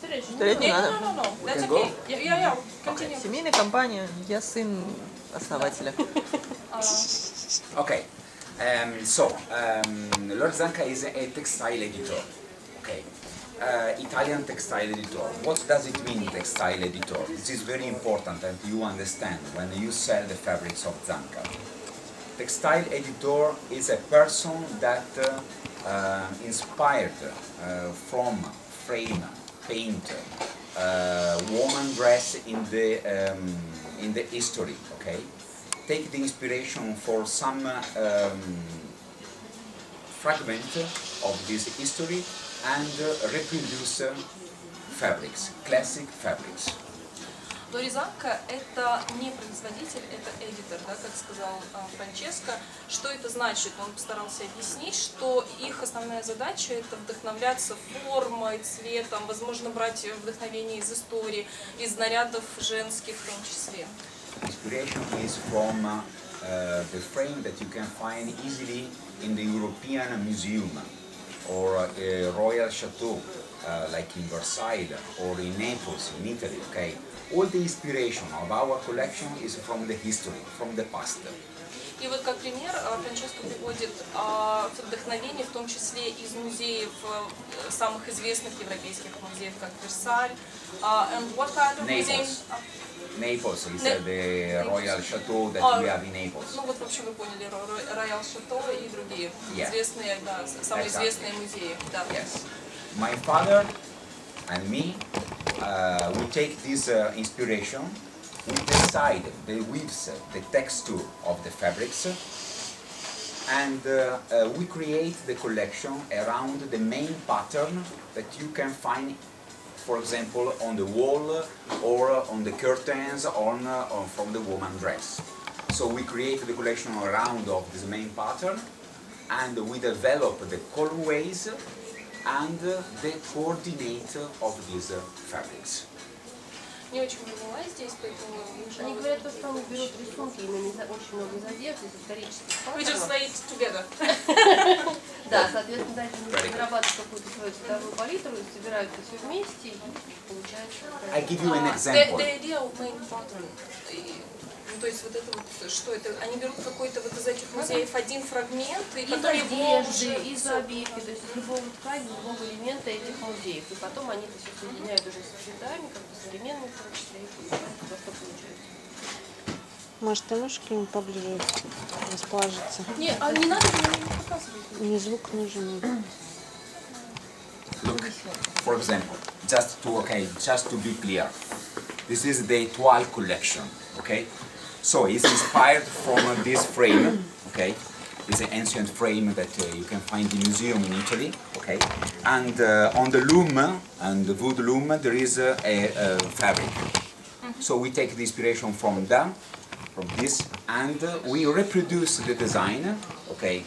Четырехлетний надо. That's okay. Yeah. Continue. Семейная компания, я сын основателя. Okay, Lord Zanca is a textile editor. Okay, Italian textile editor. What does it mean, textile editor? This is very important, and you understand when you sell the fabrics of Zanca. Textile editor is a person that inspired from frame, paint, woman dress in the history. Okay, take the inspiration for some fragment of this history and reproduce fabrics, classic fabrics. Лори Занка – это не производитель, это эдитор, да, как сказал Франческо. Что это значит? Он постарался объяснить, что их основная задача – это вдохновляться формой, цветом, возможно, брать вдохновение из истории, из нарядов женских в том числе. Inspiration is from the frame that you can find easily in the European museum or a royal chateau, like in Versailles or in Naples, in Italy. Okay, all the inspiration of our collection is from the history, from the past. И вот как пример Франческо приводит вдохновение, в том числе из музеев, самых известных европейских музеев, как Версаль. And what kind of museum? Naples is the royal chateau that we have in Naples. Ну вот, в общем, вы поняли, Royal Chateau и другие известные, да, самые известные музеи. Да. Yes. My father and me, we take this inspiration, we decide the weaves, the texture of the fabrics, and we create the collection around the main pattern that you can find, for example, on the wall or on the curtains or from the woman dress. So we create the collection around of this main pattern, and we develop the colorways and the coordinate of these fabrics. Не очень поняла здесь, поэтому... Они говорят, что они берут рисунки именно очень много из одежды, из исторических We just паттернов. lay it together. Да, соответственно, дальше они разрабатывают какую-то свою цветовую палитру, собирают это все вместе и получается... I give you an example. The idea of main pattern. Ну, то есть вот это вот, что это? Они берут какой-то вот из этих музеев один фрагмент, и Из потом его одежды, уже... из обивки, то есть из любого ткани, из любого элемента этих музеев. И потом они это все соединяют уже с цветами, как бы современными, в том числе, и получается то, что получается. Маш, ты можешь к нему поближе расположиться? Не, а не надо мне не показывать. Мне звук нужен. Look, for example, just to be clear, this is the Étoile collection, okay? So it's inspired from this frame, okay? It's an ancient frame that you can find in museum in Italy, okay? And on the loom, and the wood loom, there is a fabric. So we take the inspiration from that, from this, and we reproduce the design, okay?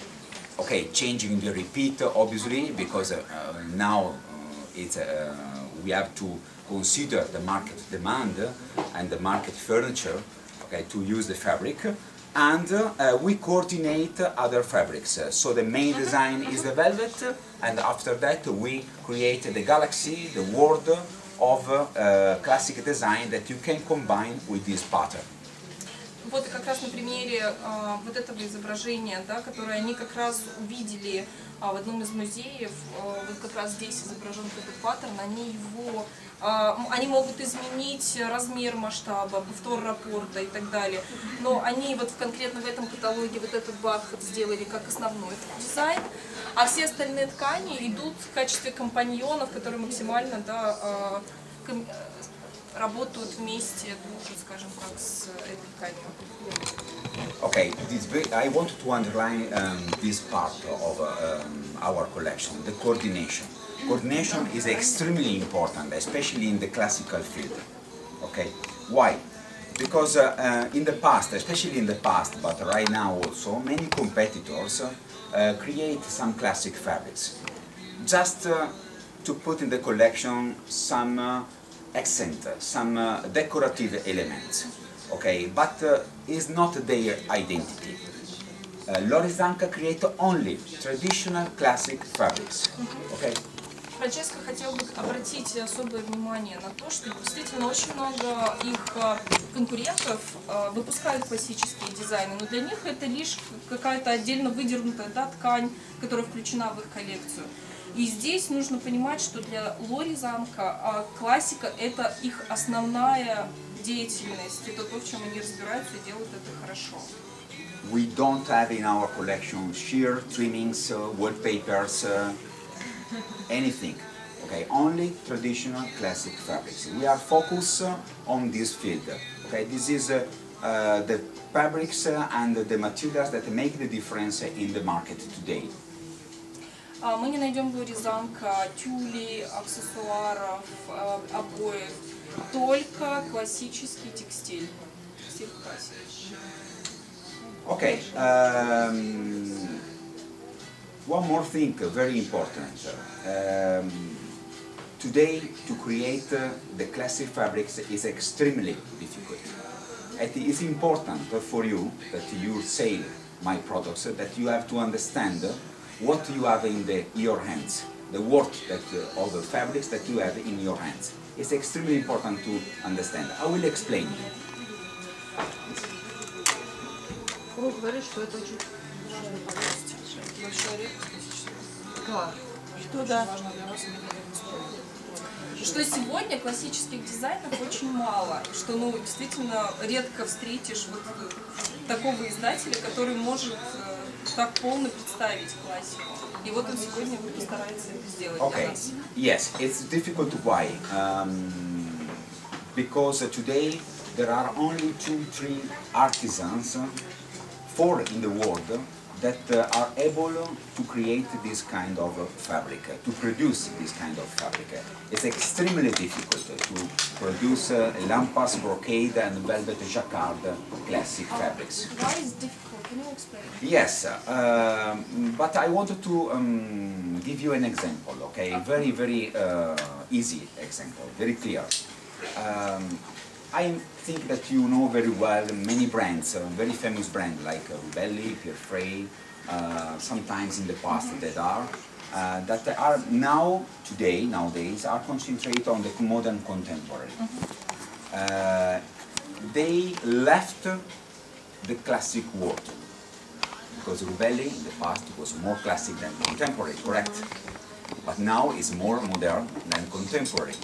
Okay, changing the repeat, obviously, because now we have to consider the market demand and the market furniture, okay, to use the fabric, and we coordinate other fabrics. So the main design is the velvet, and after that we create the galaxy, the world of classic design that you can combine with this pattern. Вот и как раз на примере вот этого изображения, да, которое они как раз увидели в одном из музеев, вот как раз здесь изображен этот паттерн, они могут изменить размер масштаба, повтор раппорта и так далее, но они вот конкретно в этом каталоге вот этот бархат сделали как основной дизайн, а все остальные ткани идут в качестве компаньонов, которые максимально, да, работают вместе, дружат, скажем так, с этой тканью. Okay, I want to underline this part of our collection, the coordination. Coordination is extremely important, especially in the classical field. Okay, why? Because in the past, especially in the past, but right now also, many competitors create some classic fabrics, just to put in the collection some accent, some decorative elements, okay, but is not their identity. Lori Zanca create only traditional classic fabrics, okay? Франческо хотел бы обратить особое внимание на то, что действительно очень много их конкурентов выпускают классические дизайны, но для них это лишь какая-то отдельно выдернутая, да, ткань, которая включена в их коллекцию. И здесь нужно понимать, что для Лори Занка классика – это их основная деятельность, это то, в чем они разбираются и делают это хорошо. We don't have in our collection sheer trimmings, wallpapers, anything. Okay, only traditional classic fabrics. We are focused on this field. Okay, this is the fabrics and the materials that make the difference in the market today. Мы не найдем в Лори Занка тюлей, аксессуаров, обоев, только классический текстиль. Текстиль классик. Okay, one more thing very important. Today, to create the classic fabrics is extremely difficult. It is important for you that you sell my products, that you have to understand what you have in your hands, the work of the fabrics that you have in your hands. It's extremely important to understand. I will explain you. Он говорит, что это очень важно. Что да? Что сегодня классических дизайнов очень мало, что действительно редко встретишь вот такого издателя, который может так полно представить классику. И вот он сегодня постарается это сделать для Okay, нас. yes, it's difficult. Why? Because today there are only 2-3 artisans, 4 in the world, that are able to create this kind of fabric, to produce this kind of fabric. It's extremely difficult to produce lampas, brocade and velvet jacquard classic fabrics. Why is difficult? Can you explain? Yes, but I wanted to give you an example, okay? Very, very easy example, very clear. I think that you know very well many brands, very famous brands like Rubelli, Pierre, sometimes in the past that are nowadays are concentrated on the modern contemporary. They left the classic world because Rubelli in the past was more classic than contemporary, correct? But now it's more modern than contemporary.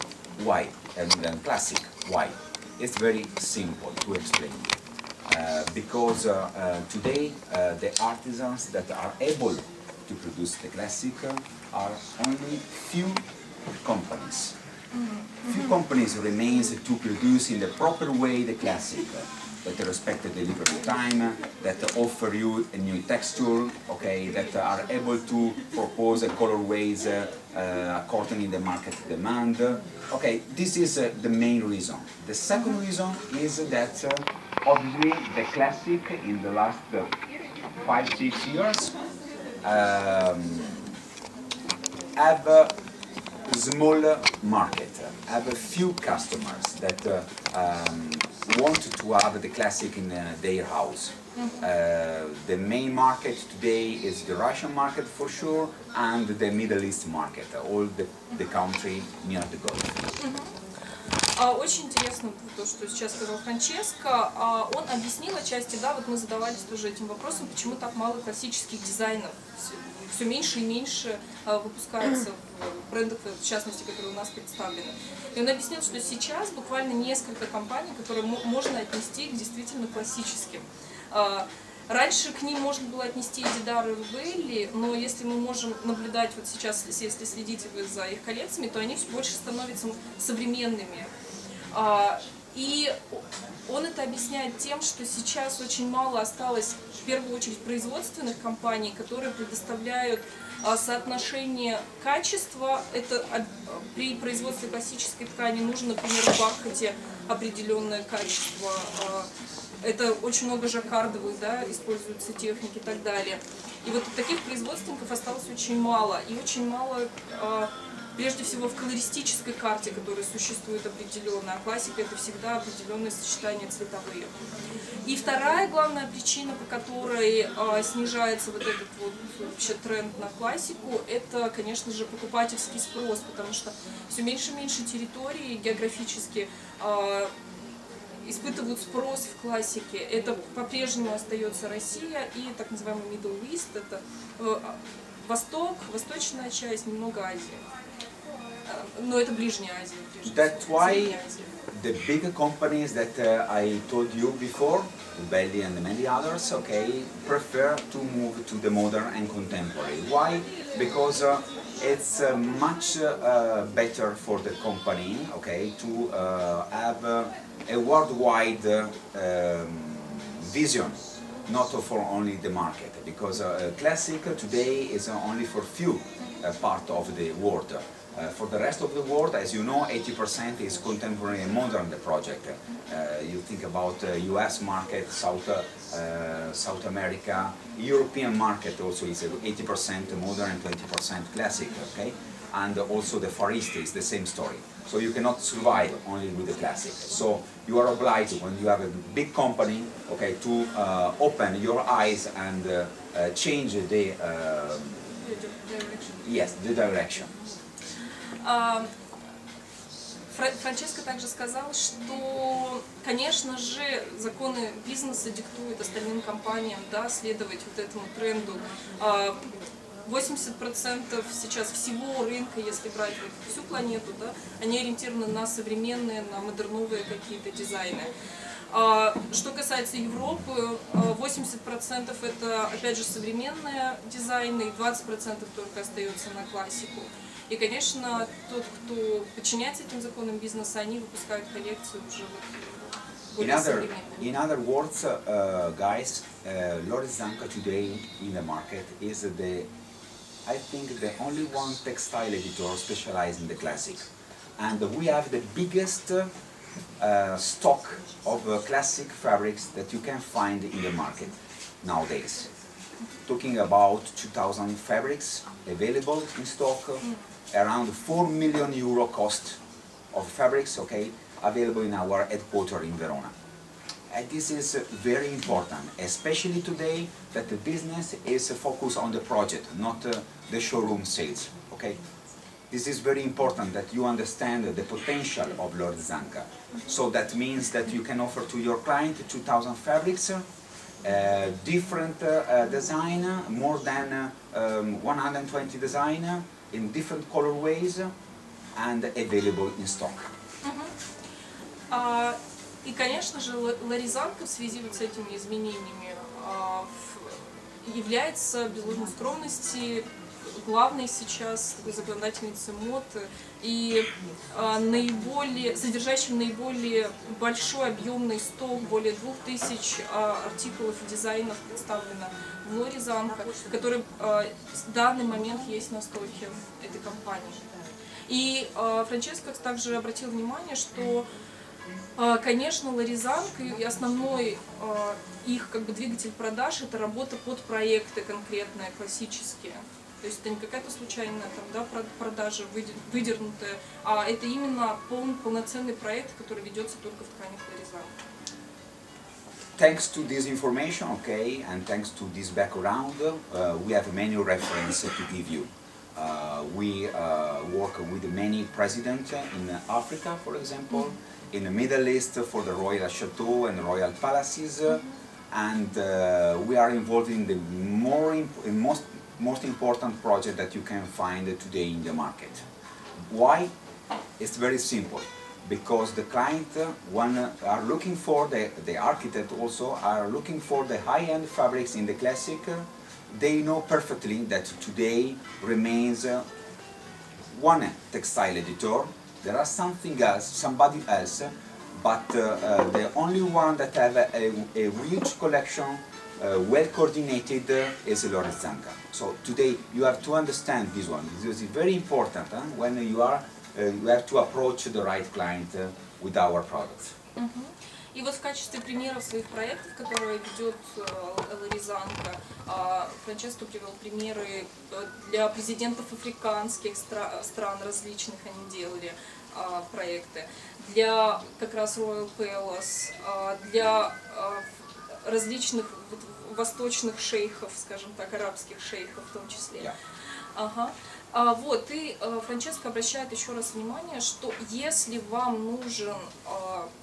Why? Than classic. Why? It's very simple to explain. Because today the artisans that are able to produce the classic are only few companies. Few companies remains to produce in the proper way the classic, that respect the delivery time, that offer you a new texture, okay, that are able to propose colorways according to the market demand. Okay, this is the main reason. The second reason is that obviously the classic in the last 5-6 years have a small market, have a few customers that want to have the classic in their house. The main market today is the Russian market for sure, and the Middle East market, all the country near the Gulf. Очень интересно то, что сейчас сказал Франческо. Он объяснил отчасти, да, вот мы задавались тоже этим вопросом, почему так мало классических дизайнов. Все меньше и меньше выпускается в брендах, в частности, которые у нас представлены. И он объяснил, что сейчас буквально несколько компаний, которые можно отнести к действительно классическим. Раньше к ним можно было отнести и Дидар, и Рубелли, но если мы можем наблюдать вот сейчас, если следите вы за их коллекциями, то они все больше становятся современными. И он это объясняет тем, что сейчас очень мало осталось, в первую очередь, производственных компаний, которые предоставляют соотношение качества. Это при производстве классической ткани нужно, например, в бархате определенное качество. Это очень много жаккардовых, да, используются техники и так далее. И вот таких производственников осталось очень мало. И очень мало прежде всего в колористической карте, которая существует определенная, а классика это всегда определенное сочетание цветовые. И вторая главная причина, по которой снижается вот этот вот вообще тренд на классику, это, конечно же, покупательский спрос, потому что все меньше и меньше территорий географически испытывают спрос в классике. Это по-прежнему остается Россия и так называемый Middle East, это Восток, восточная часть, немного Азии. Но это Ближняя Азия, прежде That's всего. why Средняя Азия. the big companies that I told you before, Belly and many others, okay, prefer to move to the modern and contemporary. Why? Because it's much better for the company, okay, to have a worldwide vision, not for only the market. Because classic today is only for few part of the world. For the rest of the world, as you know, 80% is contemporary and modern the project. You think about US market, South America, European market also is 80% modern and 20% classic, okay? And also the Far East is the same story. So you cannot survive only with the classic. So you are obliged, when you have a big company, okay, to open your eyes and change the yes, the direction. Франческо также сказал, что, конечно же, законы бизнеса диктуют остальным компаниям, да, следовать вот этому тренду. 80% сейчас всего рынка, если брать вот всю планету, да, они ориентированы на современные, на модерновые какие-то дизайны. Что касается Европы, 80% это, опять же, современные дизайны, и 20% только остается на классику. И, конечно, тот, кто подчиняется этим законам бизнеса, они выпускают коллекцию уже вот более современную. In other words, guys, Zanca today in the market is I think the only one textile editor specialized in the classic. And we have the biggest stock of classic fabrics that you can find in the market nowadays. Talking about 2,000 fabrics available in stock, around 4 million euro cost of fabrics, okay, available in our headquarters in Verona. And this is very important, especially today that the business is focused on the project, not the showroom sales, okay? This is very important that you understand the potential of Lord Zanca. So that means that you can offer to your client 2,000 fabrics, different design, more than 120 design in different colorways and available in stock. И, конечно же, Zanca в связи вот с этими изменениями является, без ложной скромности, главной сейчас законодательницей мод и содержащим наиболее большой объемный сток, более 2000 артикулов и дизайнов представлено в Zanca, который в данный момент есть на стоке этой компании. И Франческо также обратил внимание, что, конечно, Zanca и основной их как бы двигатель продаж — это работа под проекты конкретные, классические. То есть это не какая-то случайная там, да, продажа выдернутая, а это именно полноценный проект, который ведется только в тканях Zanca. Thanks to this information, okay, and thanks to this background, we have many references to give you. We work with many presidents in Africa, for example, in the Middle East for the royal chateau and royal palaces, and we are involved in the most important project that you can find today in the market. Why? It's very simple. Because the client, when are looking for, the architect also are looking for the high-end fabrics in the classic, they know perfectly that today remains one textile editor. There are somebody else, but the only one that have a huge collection, well coordinated, is Zanca. So today you have to understand this one. This is very important when you have to approach the right client with our products. И вот в качестве примеров своих проектов, которые ведет Лари Занка, Франческо привел примеры для президентов африканских стран различных, они делали проекты, для как раз Royal Palace, для различных восточных шейхов, скажем так, арабских шейхов в том числе. Yeah. Ага. Вот, и Франческо обращает еще раз внимание, что если вам нужен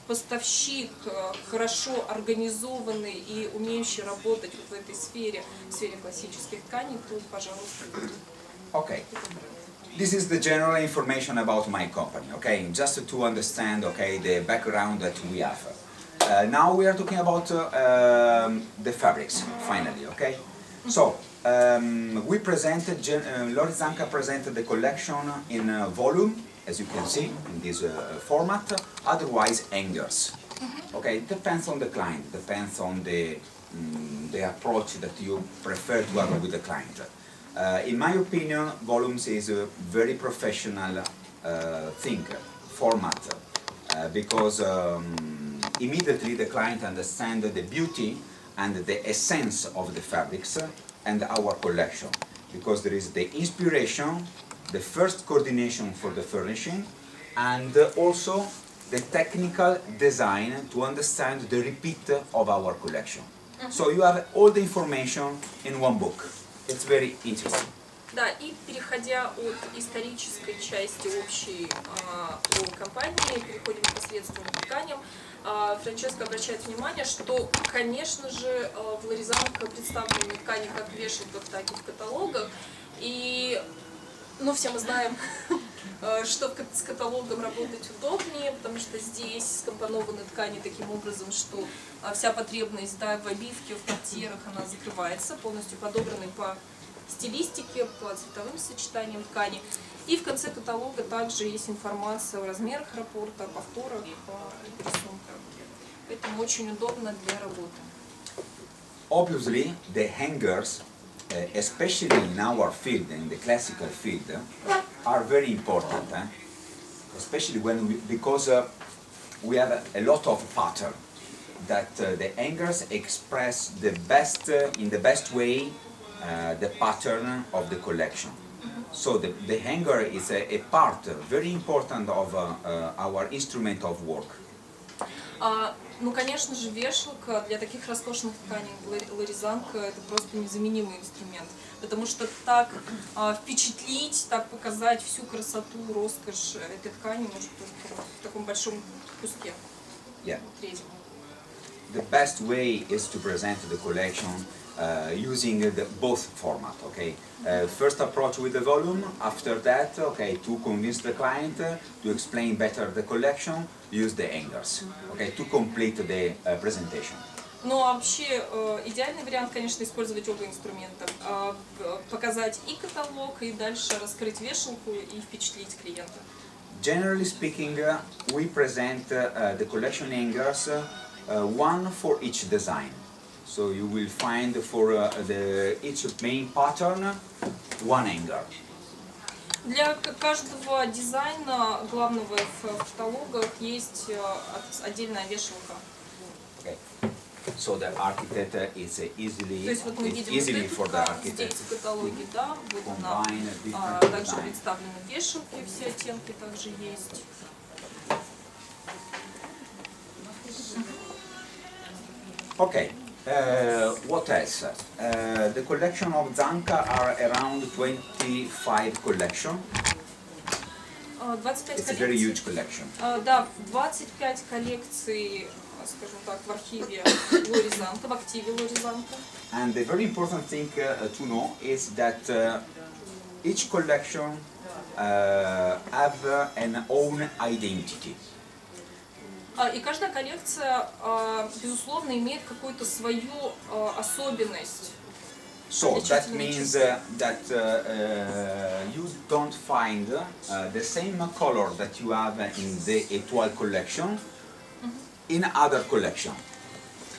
поставщик, хорошо организованный и умеющий работать вот в этой сфере, в сфере классических тканей, то, пожалуйста. Okay. This is the general information about my company, okay? Just to understand, okay, the background that we have. Now we are talking about the fabrics, finally, okay? So, we presented, Lori Zanca presented the collection in volume, as you can see, in this format, otherwise hangers. Okay, it depends on the client, depends on the approach that you prefer to have with the client. In my opinion, volumes is a very professional format, because immediately the client understands the beauty and the essence of the fabrics and our collection, because there is the inspiration, the first coordination for the furnishing, and also the technical design to understand the repeat of our collection. So you have all the information in one book. It's very interesting. Да, и переходя от исторической части общей о компании, переходим непосредственно к тканям. Франческо обращает внимание, что, конечно же, в Лари Занка представлены ткани как в вешалках, так и в каталогах. И, ну, все мы знаем, что с каталогом работать удобнее, потому что здесь скомпонованы ткани таким образом, что вся потребность, да, в обивке, в портьерах, она закрывается, полностью подобраны по стилистике, по цветовым сочетаниям ткани. И в конце каталога также есть информация о размерах раппорта, повторах, по рисункам. Поэтому очень удобно для работы. Obviously, the hangers, especially in our field, in the classical field, are very important, especially because we have a lot of pattern that the hangers express the best, in the best way, the pattern of the collection. So the hanger is a part, very important of our instrument of work. Ну, конечно же, вешалка для таких роскошных тканей Лари Занка это просто незаменимый инструмент, потому что так впечатлить, так показать всю красоту, роскошь этой ткани может только в таком большом куске. Yeah. Третьем. The best way is to present the collection using both format, okay? First approach with the volume, after that, okay, to convince the client, to explain better the collection, use the hangers, okay, to complete the presentation. Ну, а вообще, идеальный вариант, конечно, использовать оба инструмента. Показать и каталог, и дальше раскрыть вешалку и впечатлить клиента. Generally speaking, we present the collection hangers, one for each design. So you will find for each main pattern one hanger. Для каждого дизайна главного в каталогах есть отдельная вешалка. Okay. So the architect is То easily, есть вот мы видим easily вот for эту the ткань здесь architect в каталоге, да, вот она. combine different Также design. представлены вешалки, все оттенки также есть. Okay, what else? The collection of Zanca are around 25 collection. 25 It's a very коллекций. huge collection. Да, 25 коллекций, скажем так, в архиве Лари Занка, в активе Лари Занка. And the very important thing to know is that each collection have an own identity. И каждая коллекция, безусловно, имеет какую-то свою особенность. So that means that you don't find the same color that you have in the Étoile collection in other collection.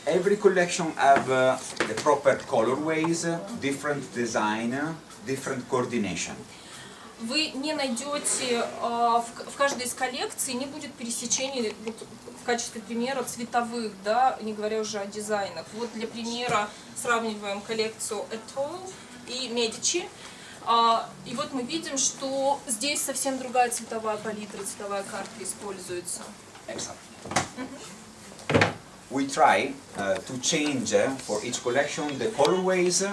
Every collection have the proper colorways, different design, different coordination. вы не найдете в каждой из коллекций не будет пересечений, вот, в качестве примера, цветовых, да, не говоря уже о дизайнах. Вот для примера сравниваем коллекцию Etoile и Medici. И вот мы видим, что здесь совсем другая цветовая палитра, цветовая карта используется. Excellent. We try to change for each collection the colorways,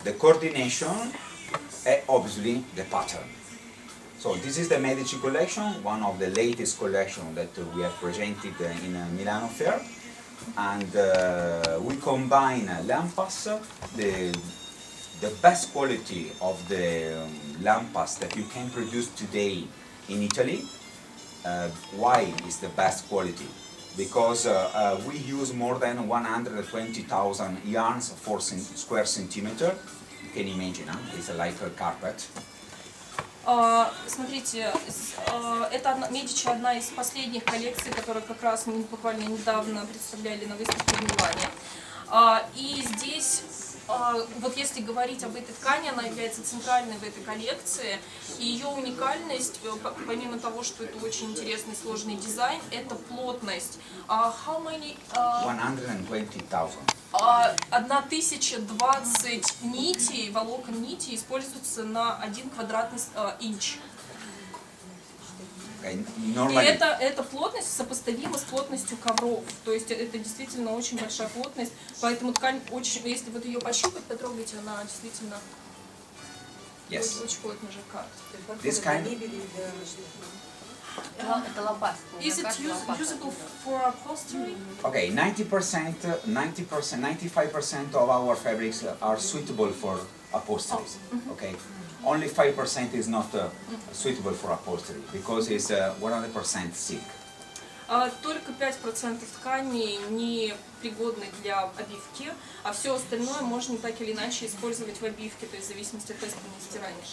the coordination, and obviously the pattern. So this is the Medici collection, one of the latest collections that we have presented in Milano Fair, and we combine lampas, the best quality of the lampas that you can produce today in Italy. Why is the best quality? Because we use more than 120,000 yarns for square centimeter. You can imagine, huh? It's like a carpet. Смотрите, это Медичи одна из последних коллекций, которые как раз мы буквально недавно представляли на выставке в Милане. И здесь, вот если говорить об этой ткани, она является центральной в этой коллекции. И ее уникальность, помимо того, что это очень интересный сложный дизайн, это плотность. How many? 120,000. 1020 нитей, волокон нити используются на 1 квадратный инч. Okay. И Normally, эта плотность сопоставима с плотностью ковров. То есть это действительно очень большая плотность. Поэтому ткань очень, если вот ее пощупать, потрогайте, она действительно yes. очень плотно жаккард. This kind. Это лопаст. Is it usable for upholstery? Okay, 90%, 95% of our fabrics are suitable for upholstery. Okay, only 5% is not suitable for upholstery because it's 100% silk. Только 5% тканей не пригодны для обивки, а все остальное можно так или иначе использовать в обивке, то есть в зависимости от тестового стирания.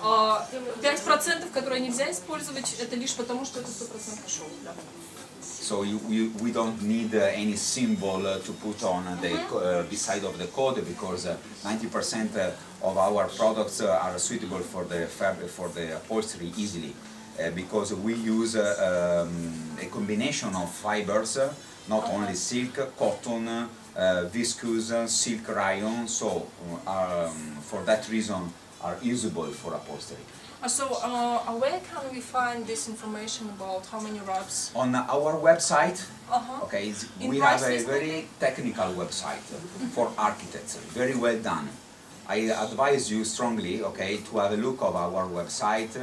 5%, которые нельзя использовать, это лишь потому, что это 100% шелк. Да. So we don't need any symbol to put on the beside of the code because 90% of our products are suitable for the fabric, for the upholstery easily. Because we use a combination of fibers, not only silk, cotton, viscose, silk rayon, so for that reason are usable for upholstery. So where can we find this information about how many wraps? On our website, okay, In we have a prices very technical website for architects, very well done. I advise you strongly, okay, to have a look of our website.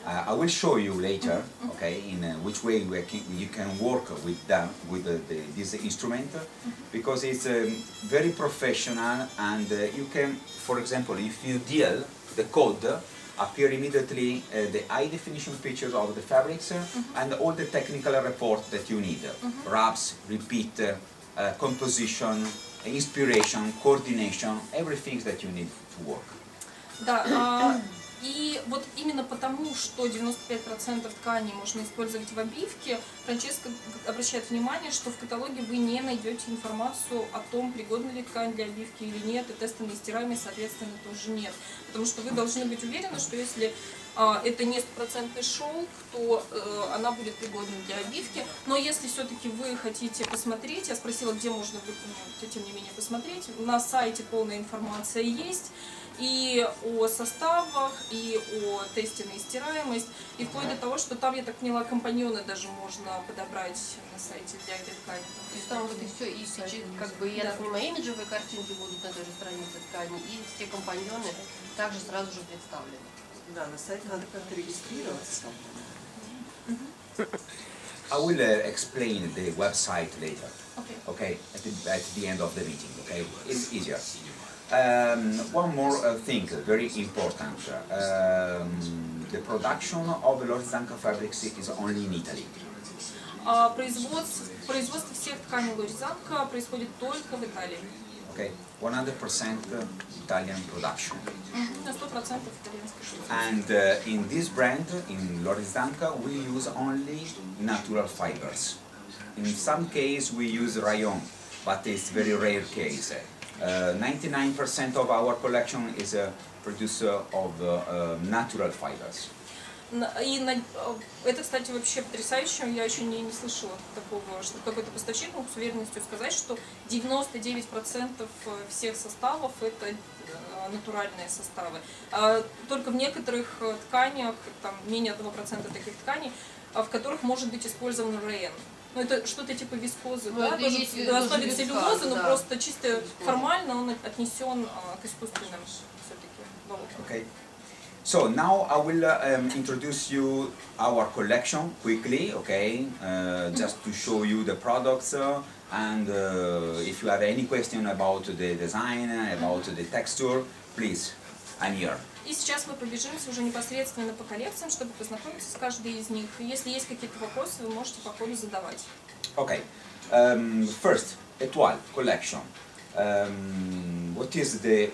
I will show you later, okay, in which way you can work with them, with this instrument, because it's very professional, and you can, for example, if you deal the code, appear immediately the high definition pictures of the fabrics and all the technical report that you need, wraps, repeat, composition, inspiration, coordination, everything that you need to work. Да, и вот именно потому, что 95% ткани можно использовать в обивке, Франческа обращает внимание, что в каталоге вы не найдете информацию о том, пригодна ли ткань для обивки или нет, и тесты на стираемые, соответственно, тоже нет. Потому что вы должны быть уверены, что если это не 100% шелк, то она будет пригодна для обивки. Но если все-таки вы хотите посмотреть, я спросила, где можно будет, тем не менее, посмотреть, на сайте полная информация есть. И о составах, и о тесте на стираемость, и вплоть до того, что там, я так поняла, компаньоны даже можно подобрать на сайте для этой ткани. То есть там вот и все, и как бы, я так понимаю, имиджевые картинки будут на той же странице ткани, и все компаньоны также сразу же представлены. Да, на сайте надо как-то регистрироваться. I will explain the website later, okay, at the end of the meeting, okay, it's easier. One more thing, very important, the production of Lord Zanca fabrics is only in Italy. Производство всех тканей Лори Занка происходит только в Италии. Okay, 100% Italian production. На 100% итальянской шелк. And in this brand, in Lord Zanca, we use only natural fibers. In some case we use rayon, but it's very rare case. 99% of our collection is a producer of natural fibers. Это, кстати, вообще потрясающе. Я еще не слышала такого, что какой-то поставщик мог с уверенностью сказать, что 99% всех составов это натуральные составы. Только в некоторых тканях, там менее 1% таких тканей, в которых может быть использован РН. Ну, это что-то типа вискозы, Ну, да, это тоже есть на основе вискоза, целлюлозы, но да. просто чисто формально он отнесен к искусственным все-таки волокнам. Okay. So now I will introduce you our collection quickly, okay, just to show you the products and if you have any question about the design, about the texture, please, I'm here. И сейчас мы пробежимся уже непосредственно по коллекциям, чтобы познакомиться с каждой из них. И если есть какие-то вопросы, вы можете по ходу задавать. Okay, first, Étoile collection. What is the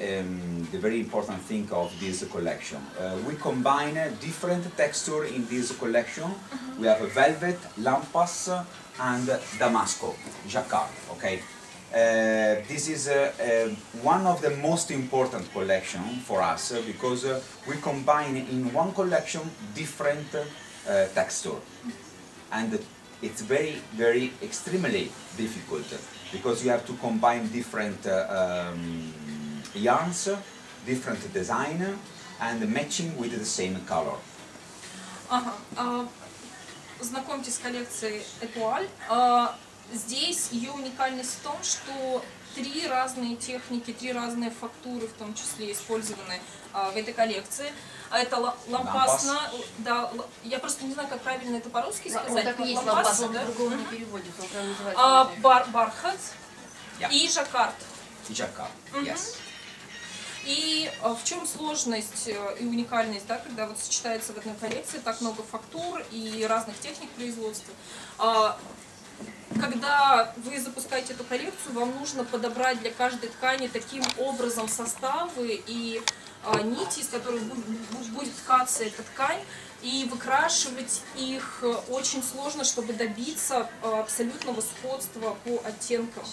very important thing of this collection? We combine different texture in this collection. We have velvet, lampas, and damasco, jacquard. Okay, this is one of the most important collection for us because we combine in one collection different texture, and it's very extremely difficult because you have to combine different yarns, different design, and matching with the same color. Знакомьтесь с коллекцией Étoile. Здесь ее уникальность в том, что 3 разные техники, 3 разные фактуры в том числе использованы в этой коллекции. Это лампасна, да, я просто не знаю, как правильно это по-русски сказать. Вот так и есть лампас, он по-другому не переводится, он прям называется. Бархат и жаккард. Jacquard, yes. И в чем сложность и уникальность, да, когда вот сочетается в одной коллекции так много фактур и разных техник производства. Когда вы запускаете эту коллекцию, вам нужно подобрать для каждой ткани таким образом составы и нити, из которых будет ткаться эта ткань, и выкрашивать их очень сложно, чтобы добиться абсолютного сходства по оттенкам.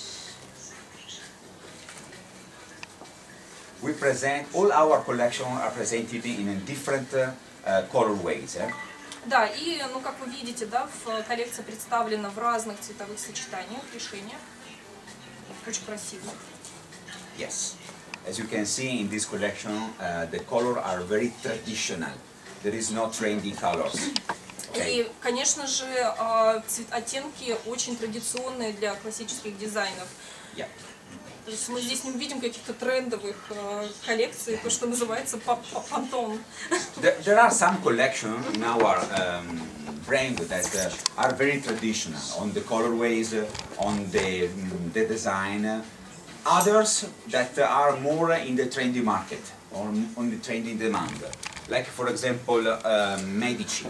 We present all our collection are presented in different colorways. Да, и, ну, как вы видите, да, коллекция представлена в разных цветовых сочетаниях, решениях. Очень красиво. Yes, as you can see in this collection, the colors are very traditional. There is no trendy colors. Okay. И, конечно же, оттенки очень традиционные для классических дизайнов. Yeah. То есть мы здесь не увидим каких-то трендовых коллекций, то, что называется пантон. There are some collections in our brand that are very traditional on the colorways, on the design. Others that are more in the trendy market, or on the trendy demand. Like for example, Medici.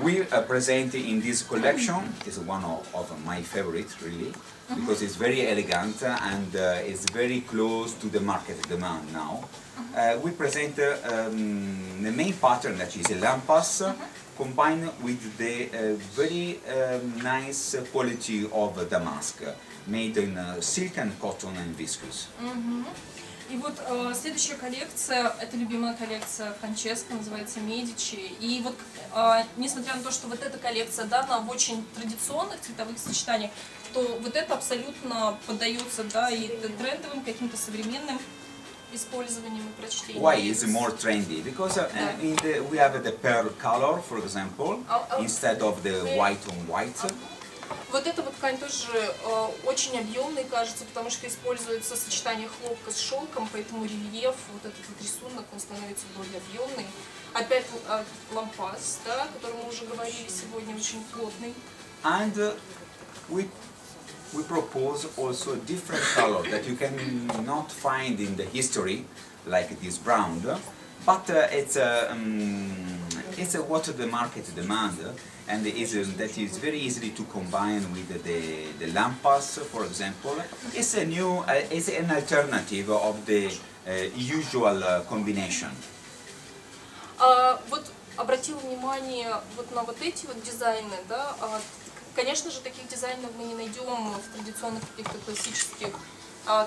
We present in this collection, is one of my favorites really, because it's very elegant and it's very close to the market demand now. We present the main pattern that is a lampas combined with the very nice quality of damask, made in silk and cotton and viscose. И вот следующая коллекция, это любимая коллекция Франческо, называется Медичи. И вот несмотря на то, что вот эта коллекция дана в очень традиционных цветовых сочетаниях, то вот это абсолютно поддается, да, и трендовым, каким-то современным использованием и прочтением. Why is it more trendy? Because we have the pearl color, for example, instead of the white on white. Вот эта вот ткань тоже очень объемной, кажется, потому что используется сочетание хлопка с шелком, поэтому рельеф, вот этот вот рисунок, он становится более объемный. Опять лампас, да, о котором мы уже говорили сегодня, очень плотный. And we propose also different color that you can not find in the history, like this brown, but it's what the market demand. And that is very easily to combine with the lampas, for example. It's a new, it's an alternative of the usual combination. Вот обратила внимание вот на вот эти вот дизайны, да. Конечно же, таких дизайнов мы не найдем в традиционных каких-то классических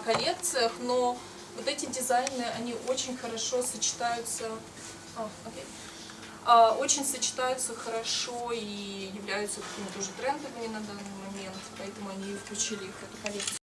коллекциях, но вот эти дизайны, они очень хорошо сочетаются, очень сочетаются хорошо и являются такими тоже трендовыми на данный момент, поэтому они включили их в эту коллекцию.